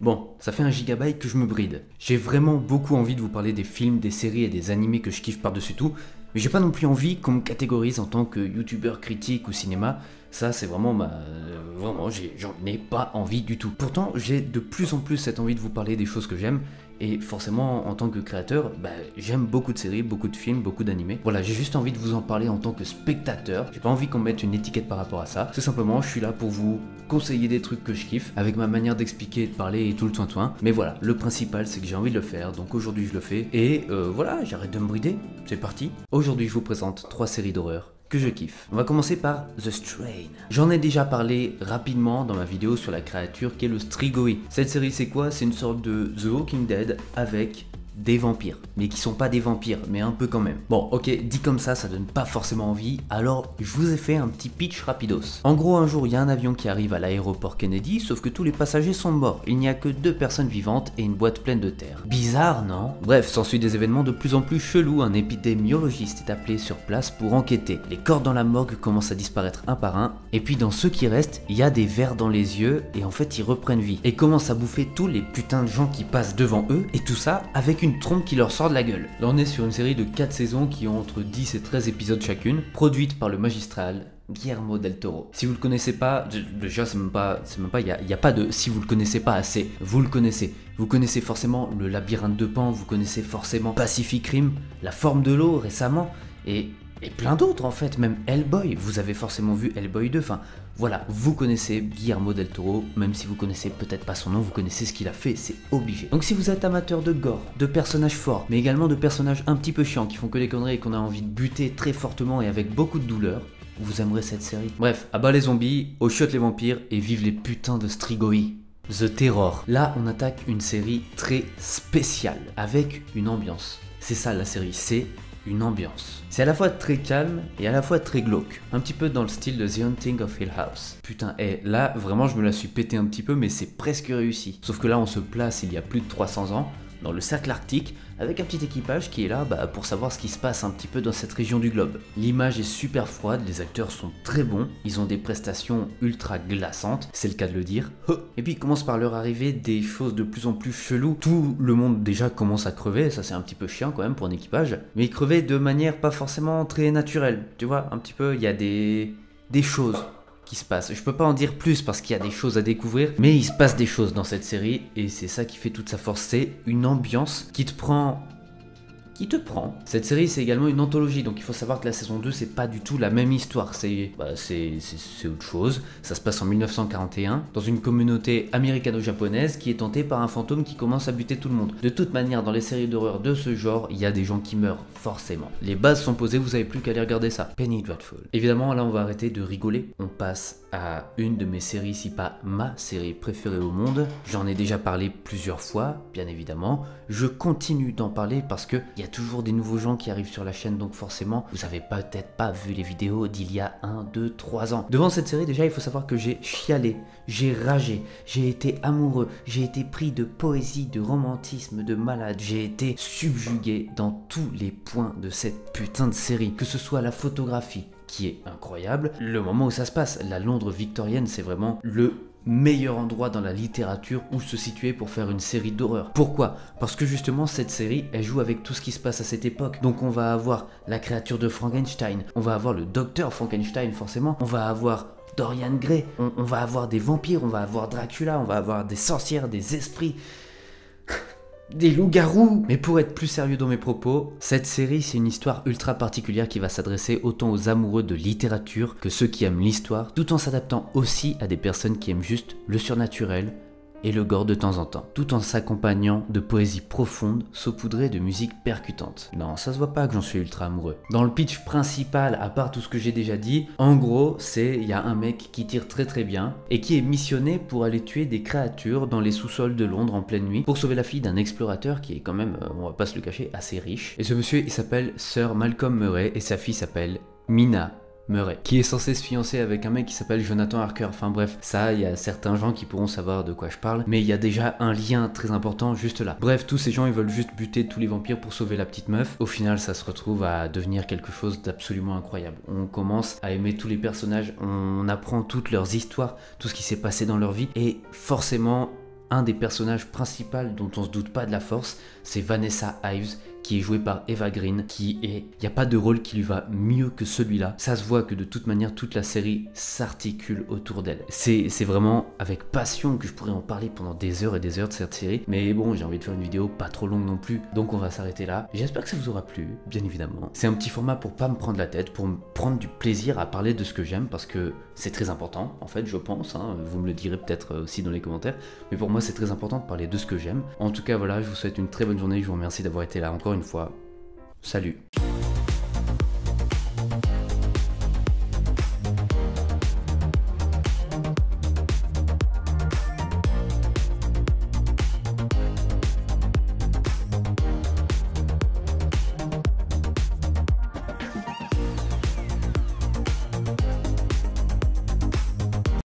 Bon, ça fait 1 gigabyte que je me bride. J'ai vraiment beaucoup envie de vous parler des films, des séries et des animés que je kiffe par-dessus tout, mais j'ai pas non plus envie qu'on me catégorise en tant que youtubeur critique ou cinéma. Ça, c'est vraiment vraiment, j'en ai pas envie du tout. Pourtant, j'ai de plus en plus cette envie de vous parler des choses que j'aime, et forcément, en tant que créateur, j'aime beaucoup de séries, beaucoup de films, beaucoup d'animés. Voilà, j'ai juste envie de vous en parler en tant que spectateur. J'ai pas envie qu'on mette une étiquette par rapport à ça. Tout simplement, je suis là pour vous conseiller des trucs que je kiffe, avec ma manière d'expliquer, de parler et tout le toin-toin. Mais voilà, le principal, c'est que j'ai envie de le faire, donc aujourd'hui je le fais. Et voilà, j'arrête de me brider, c'est parti. Aujourd'hui, je vous présente 3 séries d'horreur que je kiffe. On va commencer par The Strain. J'en ai déjà parlé rapidement dans ma vidéo sur la créature qui est le Strigoi. Cette série c'est quoi? C'est une sorte de The Walking Dead avec des vampires, mais qui sont pas des vampires, mais un peu quand même. Bon, ok, dit comme ça donne pas forcément envie, alors je vous ai fait un petit pitch rapidos. En gros, un jour, il y a un avion qui arrive à l'aéroport Kennedy, sauf que tous les passagers sont morts. Il n'y a que 2 personnes vivantes et une boîte pleine de terre. Bizarre, non? Bref, s'ensuit des événements de plus en plus chelous. Un épidémiologiste est appelé sur place pour enquêter. Les corps dans la morgue commencent à disparaître un par un, et puis dans ceux qui restent, il y a des vers dans les yeux, et en fait, ils reprennent vie, et commencent à bouffer tous les putains de gens qui passent devant eux, et tout ça avec une trompe qui leur sort de la gueule. Là on est sur une série de 4 saisons qui ont entre 10 et 13 épisodes chacune, produite par le magistral Guillermo del Toro. Si vous le connaissez pas, déjà c'est même pas, il y a pas de si vous le connaissez pas assez, vous le connaissez. Vous connaissez forcément le labyrinthe de Pan, vous connaissez forcément Pacific Rim, La Forme de l'eau récemment, et plein d'autres en fait, même Hellboy, vous avez forcément vu Hellboy 2, enfin voilà, vous connaissez Guillermo del Toro, même si vous connaissez peut-être pas son nom, vous connaissez ce qu'il a fait, c'est obligé. Donc si vous êtes amateur de gore, de personnages forts, mais également de personnages un petit peu chiants, qui font que des conneries et qu'on a envie de buter très fortement et avec beaucoup de douleur, vous aimerez cette série. Bref, à bas les zombies, aux chiottes les vampires, et vive les putains de Strigoi. The Terror. Là, on attaque une série très spéciale, avec une ambiance. C'est ça la série, c'est une ambiance. C'est à la fois très calme et à la fois très glauque. Un petit peu dans le style de The Haunting of Hill House. Putain, et là, vraiment, je me la suis pété un petit peu, mais c'est presque réussi. Sauf que là, on se place il y a plus de 300 ans, dans le cercle arctique, avec un petit équipage qui est là pour savoir ce qui se passe un petit peu dans cette région du globe. L'image est super froide, les acteurs sont très bons, ils ont des prestations ultra glaçantes, c'est le cas de le dire. Et puis il commence par leur arriver des choses de plus en plus cheloues. Tout le monde déjà commence à crever, ça c'est un petit peu chiant quand même pour un équipage, mais ils crevaient de manière pas forcément très naturelle, tu vois, un petit peu, il y a des choses qui se passe. Je peux pas en dire plus parce qu'il y a des choses à découvrir, mais il se passe des choses dans cette série et c'est ça qui fait toute sa force, c'est une ambiance qui te prend. Cette série c'est également une anthologie, donc il faut savoir que la saison 2 c'est pas du tout la même histoire, c'est autre chose. Ça se passe en 1941 dans une communauté américano-japonaise qui est tentée par un fantôme qui commence à buter tout le monde. De toute manière, dans les séries d'horreur de ce genre, il y a des gens qui meurent forcément. Les bases sont posées, vous avez plus qu'à aller regarder ça. Penny Dreadful. Évidemment là on va arrêter de rigoler, on passe à une de mes séries, si pas ma série préférée au monde. J'en ai déjà parlé plusieurs fois, bien évidemment. Je continue d'en parler parce que il y a toujours des nouveaux gens qui arrivent sur la chaîne, donc forcément, vous avez peut-être pas vu les vidéos d'il y a 1, 2, 3 ans. Devant cette série, déjà, il faut savoir que j'ai chialé, j'ai ragé, j'ai été amoureux, j'ai été pris de poésie, de romantisme, de malade, j'ai été subjugué dans tous les points de cette putain de série, que ce soit la photographie, qui est incroyable, le moment où ça se passe, la Londres victorienne, c'est vraiment le meilleur endroit dans la littérature où se situer pour faire une série d'horreur. Pourquoi? Parce que justement cette série elle joue avec tout ce qui se passe à cette époque. Donc on va avoir la créature de Frankenstein, on va avoir le docteur Frankenstein forcément, on va avoir Dorian Gray, on va avoir des vampires, on va avoir Dracula, on va avoir des sorcières, des esprits, des loups-garous. Mais pour être plus sérieux dans mes propos, cette série c'est une histoire ultra particulière qui va s'adresser autant aux amoureux de littérature que ceux qui aiment l'histoire, tout en s'adaptant aussi à des personnes qui aiment juste le surnaturel et le gore de temps en temps, tout en s'accompagnant de poésie profonde saupoudrée de musique percutante. Non, ça se voit pas que j'en suis ultra amoureux. Dans le pitch principal, à part tout ce que j'ai déjà dit, en gros, il y a un mec qui tire très bien et qui est missionné pour aller tuer des créatures dans les sous-sols de Londres en pleine nuit pour sauver la fille d'un explorateur qui est quand même, on va pas se le cacher, assez riche. Et ce monsieur, il s'appelle Sir Malcolm Murray et sa fille s'appelle Mina Murray, qui est censé se fiancer avec un mec qui s'appelle Jonathan Harker. Enfin bref, ça, il y a certains gens qui pourront savoir de quoi je parle, mais il y a déjà un lien très important juste là. Bref, tous ces gens, ils veulent juste buter tous les vampires pour sauver la petite meuf. Au final, ça se retrouve à devenir quelque chose d'absolument incroyable. On commence à aimer tous les personnages, on apprend toutes leurs histoires, tout ce qui s'est passé dans leur vie, et forcément, un des personnages principaux dont on se doute pas de la force, c'est Vanessa Ives, qui est jouée par Eva Green, il n'y a pas de rôle qui lui va mieux que celui-là. Ça se voit que de toute manière, toute la série s'articule autour d'elle. C'est vraiment avec passion que je pourrais en parler pendant des heures et des heures de cette série. Mais bon, j'ai envie de faire une vidéo pas trop longue non plus, donc on va s'arrêter là. J'espère que ça vous aura plu, bien évidemment. C'est un petit format pour pas me prendre la tête, pour me prendre du plaisir à parler de ce que j'aime, parce que c'est très important, en fait, je pense. Vous me le direz peut-être aussi dans les commentaires. Mais pour moi, c'est très important de parler de ce que j'aime. En tout cas, voilà, je vous souhaite une très bonne journée. Je vous remercie d'avoir été là encore une fois. Salut!